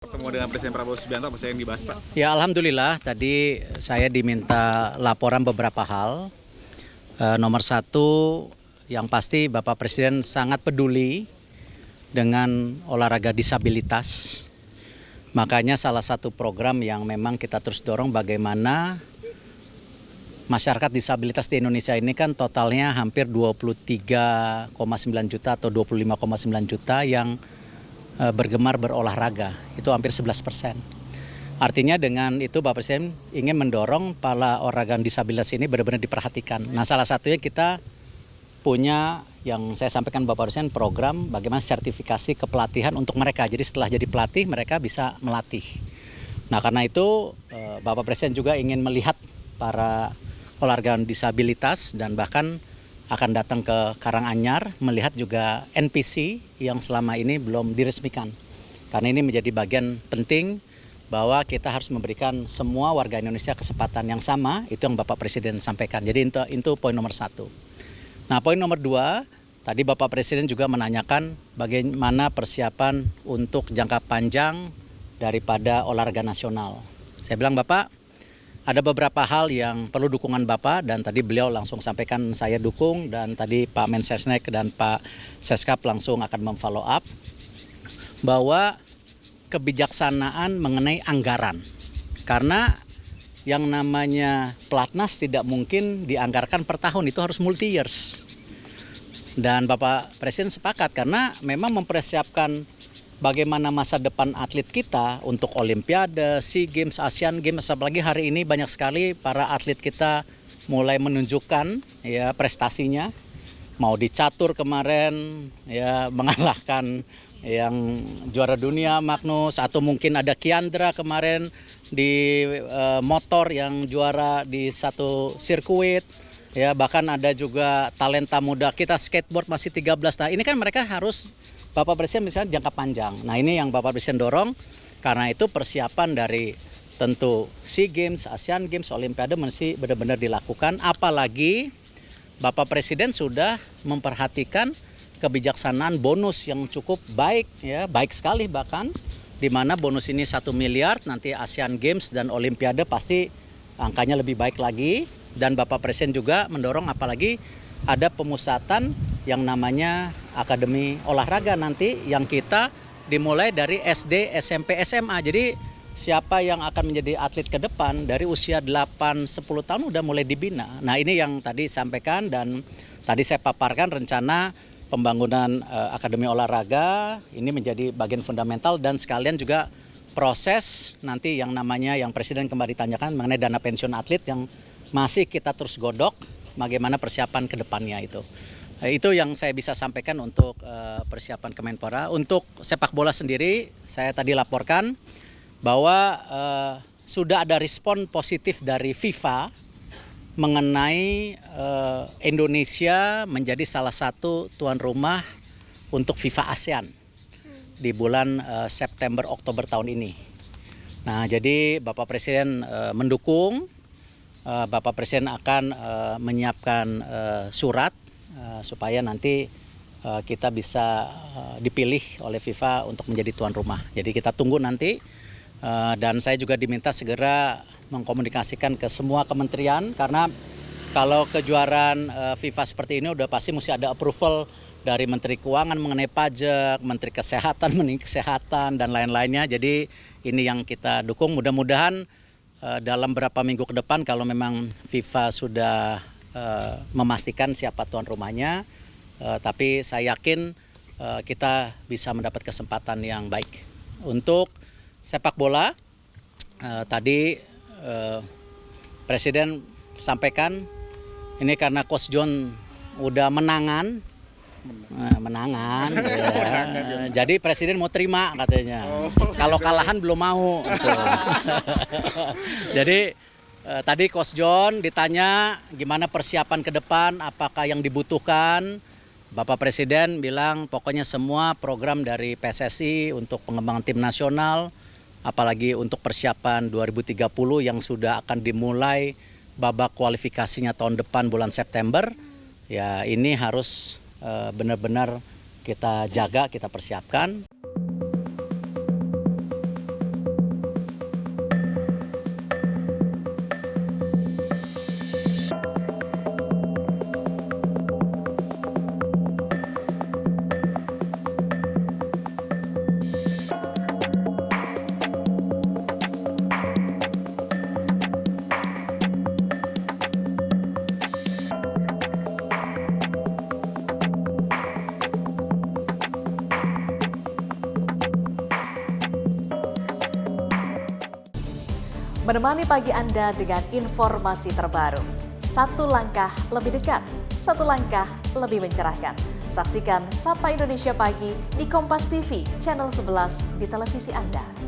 Ketemu dengan Presiden Prabowo Subianto, apa yang dibahas, Pak? Ya, alhamdulillah tadi saya diminta laporan beberapa hal. Nomor satu, yang pasti Bapak Presiden sangat peduli dengan olahraga disabilitas. Makanya salah satu program yang memang kita terus dorong bagaimana masyarakat disabilitas di Indonesia ini kan totalnya hampir 23,9 juta atau 25,9 juta yang bergemar berolahraga, itu hampir 11%. Artinya dengan itu Bapak Presiden ingin mendorong para organ disabilitas ini benar-benar diperhatikan. Nah, salah satunya kita punya yang saya sampaikan Bapak Presiden program bagaimana sertifikasi kepelatihan untuk mereka. Jadi setelah jadi pelatih mereka bisa melatih. Nah, karena itu Bapak Presiden juga ingin melihat para olahraga disabilitas dan bahkan akan datang ke Karanganyar melihat juga NPC yang selama ini belum diresmikan. Karena ini menjadi bagian penting bahwa kita harus memberikan semua warga Indonesia kesempatan yang sama, itu yang Bapak Presiden sampaikan. Jadi itu poin nomor satu. Nah, poin nomor dua, tadi Bapak Presiden juga menanyakan bagaimana persiapan untuk jangka panjang daripada olahraga nasional. Saya bilang, Bapak, ada beberapa hal yang perlu dukungan Bapak dan tadi beliau langsung sampaikan saya dukung dan tadi Pak Mensesnek dan Pak Seskap langsung akan memfollow up bahwa kebijaksanaan mengenai anggaran. Karena yang namanya pelatnas tidak mungkin dianggarkan per tahun, itu harus multi years. Dan Bapak Presiden sepakat karena memang mempersiapkan bagaimana masa depan atlet kita untuk Olimpiade, SEA Games, Asian Games, apalagi hari ini banyak sekali para atlet kita mulai menunjukkan ya prestasinya. Mau di catur kemarin ya mengalahkan yang juara dunia Magnus, atau mungkin ada Kiandra kemarin di motor yang juara di satu sirkuit. Ya, bahkan ada juga talenta muda kita skateboard masih 13. Nah, ini kan mereka harus Bapak Presiden misalnya jangka panjang. Nah, ini yang Bapak Presiden dorong. Karena itu persiapan dari tentu SEA Games, Asian Games, Olimpiade mesti benar-benar dilakukan. Apalagi Bapak Presiden sudah memperhatikan kebijaksanaan bonus yang cukup baik, ya baik sekali bahkan. Di mana bonus ini 1 miliar, nanti Asian Games dan Olimpiade pasti angkanya lebih baik lagi. Dan Bapak Presiden juga mendorong apalagi ada pemusatan yang namanya Akademi Olahraga nanti yang kita dimulai dari SD, SMP, SMA. Jadi siapa yang akan menjadi atlet ke depan dari usia 8-10 tahun udah mulai dibina. Nah, ini yang tadi sampaikan dan tadi saya paparkan rencana pembangunan Akademi Olahraga ini menjadi bagian fundamental dan sekalian juga proses nanti yang namanya yang Presiden kembali tanyakan mengenai dana pensiun atlet yang masih kita terus godok bagaimana persiapan ke depannya itu. Itu yang saya bisa sampaikan untuk persiapan Kemenpora. Untuk sepak bola sendiri, saya tadi laporkan bahwa sudah ada respon positif dari FIFA mengenai Indonesia menjadi salah satu tuan rumah untuk FIFA ASEAN di bulan September Oktober tahun ini. Nah, jadi Bapak Presiden mendukung. Bapak Presiden akan menyiapkan surat supaya nanti kita bisa dipilih oleh FIFA untuk menjadi tuan rumah. Jadi kita tunggu nanti dan saya juga diminta segera mengkomunikasikan ke semua kementerian karena kalau kejuaraan FIFA seperti ini udah pasti mesti ada approval dari Menteri Keuangan mengenai pajak, Menteri Kesehatan mengenai kesehatan dan lain-lainnya. Jadi ini yang kita dukung, mudah-mudahan dalam beberapa minggu ke depan kalau memang FIFA sudah memastikan siapa tuan rumahnya, tapi saya yakin kita bisa mendapat kesempatan yang baik. Untuk sepak bola, tadi Presiden sampaikan ini karena Coach John udah menangan. Ya. Jadi Presiden mau terima katanya. Kalau kalahan belum mau. Gitu. Jadi tadi Coach John ditanya gimana persiapan ke depan, apakah yang dibutuhkan. Bapak Presiden bilang pokoknya semua program dari PSSI untuk pengembangan tim nasional, apalagi untuk persiapan 2030 yang sudah akan dimulai babak kualifikasinya tahun depan bulan September. Ya ini harus benar-benar kita jaga, kita persiapkan. menemani pagi Anda dengan informasi terbaru. Satu langkah lebih dekat, satu langkah lebih mencerahkan. Saksikan Sapa Indonesia Pagi di Kompas TV, channel 11 di televisi Anda.